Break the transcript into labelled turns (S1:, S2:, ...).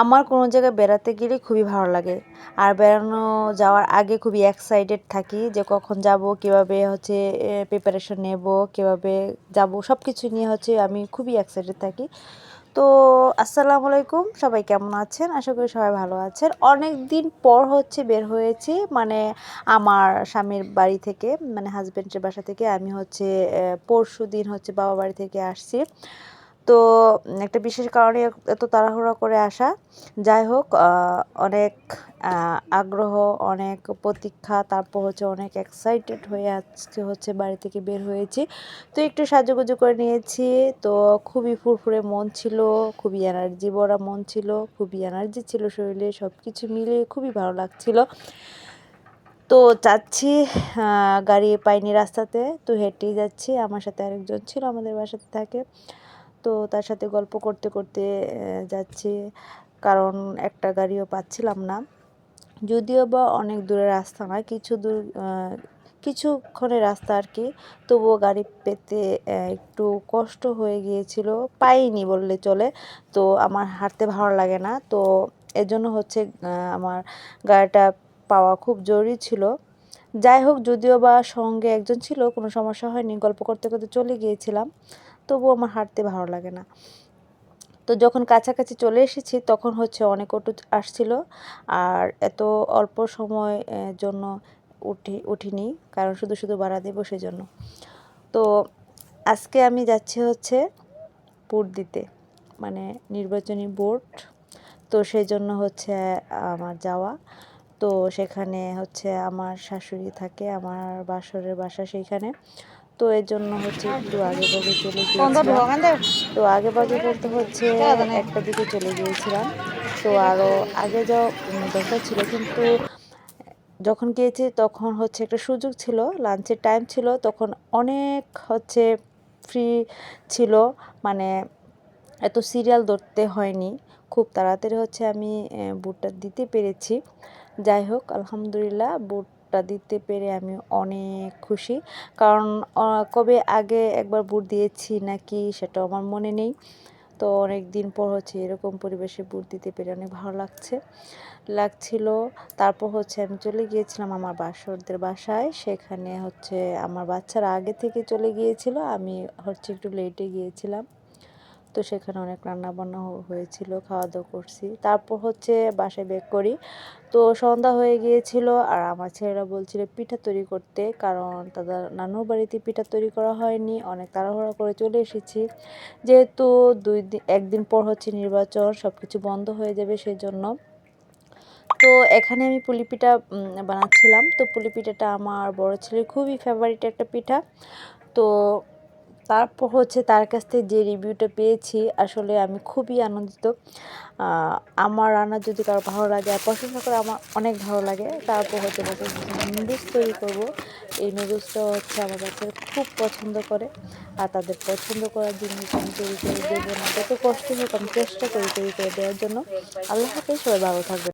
S1: আমার কোনো জায়গায় বেড়াতে গেলে খুবই ভালো লাগে। আর বেড়ানো যাওয়ার আগে খুবই এক্সাইটেড থাকি যে কখন যাব, কীভাবে হচ্ছে প্রিপারেশন নেব, কীভাবে যাব, সব কিছু নিয়ে হচ্ছে আমি খুবই এক্সাইটেড থাকি। তো আসসালামু আলাইকুম, সবাই কেমন আছেন? আশা করি সবাই ভালো আছেন। অনেক দিন পর হচ্ছে বের হয়েছি, মানে আমার স্বামীর বাড়ি থেকে, মানে হাজব্যান্ডের বাসা থেকে। আমি হচ্ছে পরশুদিন হচ্ছে বাবা বাড়ি থেকে আসছি। তো একটা বিশেষ কারণে এত তাড়াহুড়া করে আসা। যাই হোক, অনেক আগ্রহ, অনেক প্রতীক্ষা, তারপর হচ্ছে অনেক এক্সাইটেড হয়ে আজকে হচ্ছে বাড়ি থেকে বের হয়েছি। তো একটু সাজুগুজু করে নিয়েছি। তো খুবই ফুরফুরে মন ছিল, খুবই এনার্জি ভরা মন ছিল, খুবই এনার্জি ছিল শরীরে, সব কিছু মিলিয়ে খুবই ভালো লাগছিল। তো যাচ্ছি, গাড়ি পাইনি রাস্তাতে, তো হেঁটেই যাচ্ছি। আমার সাথে আরেকজন ছিল, আমাদের বাসাতে থাকে। তো তার সাথে গল্প করতে করতে যাচ্ছি, কারণ একটা গাড়িও পাচ্ছিলাম না। যদিও বা অনেক দূরের রাস্তা না, কিছু দূর, কিছুক্ষণের রাস্তা আর কি। তবুও গাড়ি পেতে একটু কষ্ট হয়ে গিয়েছিল, পাইনি বললে চলে। তো আমার হাঁটতে ভালো লাগে না, তো এজন্য হচ্ছে আমার গাড়িটা পাওয়া খুব জরুরি ছিল। যাই হোক, যদিও বা সঙ্গে একজন ছিল, কোনো সমস্যা হয়নি, গল্প করতে করতে চলে গিয়েছিলাম। তবুও আমার হাঁটতে ভালো লাগে না। তো যখন কাছাকাছি চলে এসেছি তখন হচ্ছে অনেক অটো আসছিল, আর এত অল্প সময় জন্য উঠিনি, কারণ শুধু শুধু ভাড়া দেবো সেজন্য। তো আজকে আমি যাচ্ছি হচ্ছে ভোট দিতে, মানে নির্বাচনী ভোট। তো সেই জন্য হচ্ছে আমার যাওয়া। তো সেখানে হচ্ছে আমার শাশুড়ি থাকে, আমার বাসরের বাসা সেইখানে। তো এর জন্য হচ্ছে একটু আগে ভাগে চলে গিয়েছিলাম। তো আগে ভাগে বলতে হচ্ছে একটা দিকে চলে গিয়েছিলাম। তো আরও আগে যাওয়া দরকার ছিল, কিন্তু যখন গিয়েছি তখন হচ্ছে একটা সুযোগ ছিল, লাঞ্চের টাইম ছিল, তখন অনেক হচ্ছে ফ্রি ছিল, মানে এত সিরিয়াল ধরতে হয়নি, খুব তাড়াতাড়ি হচ্ছে আমি ভোটটা দিতে পেরেছি। যাই হোক, আলহামদুলিল্লাহ, ভোটটা দিতে পেরে আমি অনেক খুশি। কারণ কবে আগে একবার ভোট দিয়েছি নাকি সেটাও আমার মনে নেই। তো অনেক দিন পর হচ্ছে এরকম পরিবেশে ভোট দিতে পেরে অনেক ভালো লাগছিল। তারপর হচ্ছে আমি চলে গিয়েছিলাম আমার বাসরদের বাসায়। সেখানে হচ্ছে আমার বাচ্চারা আগে থেকে চলে গিয়েছিল, আমি হচ্ছে একটু লেটে গিয়েছিলাম। তো সেখানে অনেক রান্নাবান্না হয়েছিল, খাওয়া দাওয়া করছি। তারপর হচ্ছে বাসায় ব্যাক করি। তো সন্ধ্যা হয়ে গিয়েছিল, আর আমার ছেলেরা বলছিল পিঠা তৈরি করতে, কারণ তাদের নানুর বাড়িতে পিঠা তৈরি করা হয়নি। অনেক তাড়াহুড়া করে চলে এসেছি, যেহেতু একদিন পর হচ্ছে নির্বাচন, সব কিছু বন্ধ হয়ে যাবে সেজন্য। তো এখানে আমি পুলি পিঠা বানাচ্ছিলাম। তো পুলি পিঠাটা আমার বড় ছেলের খুবই ফেভারিট একটা পিঠা। তো তারপর হচ্ছে তার কাছ থেকে যে রিভিউটা পেয়েছি, আসলে আমি খুবই আনন্দিত। আমার রান্না যদি কারো ভালো লাগে আর প্রশংসা করে, আমার অনেক ভালো লাগে। তারপর হচ্ছে বাচ্চাদের জন্য নুডলস তৈরি করব। এই নুডলসটা হচ্ছে আমার বাচ্চারা খুব পছন্দ করে, আর তাদের পছন্দ করার জিনিস আমি তৈরি করে দেবো না, যত কষ্ট হোক আমি চেষ্টা করি তৈরি করে দেওয়ার জন্য। আল্লাহ হাফেজ, সবাই ভালো থাকবে।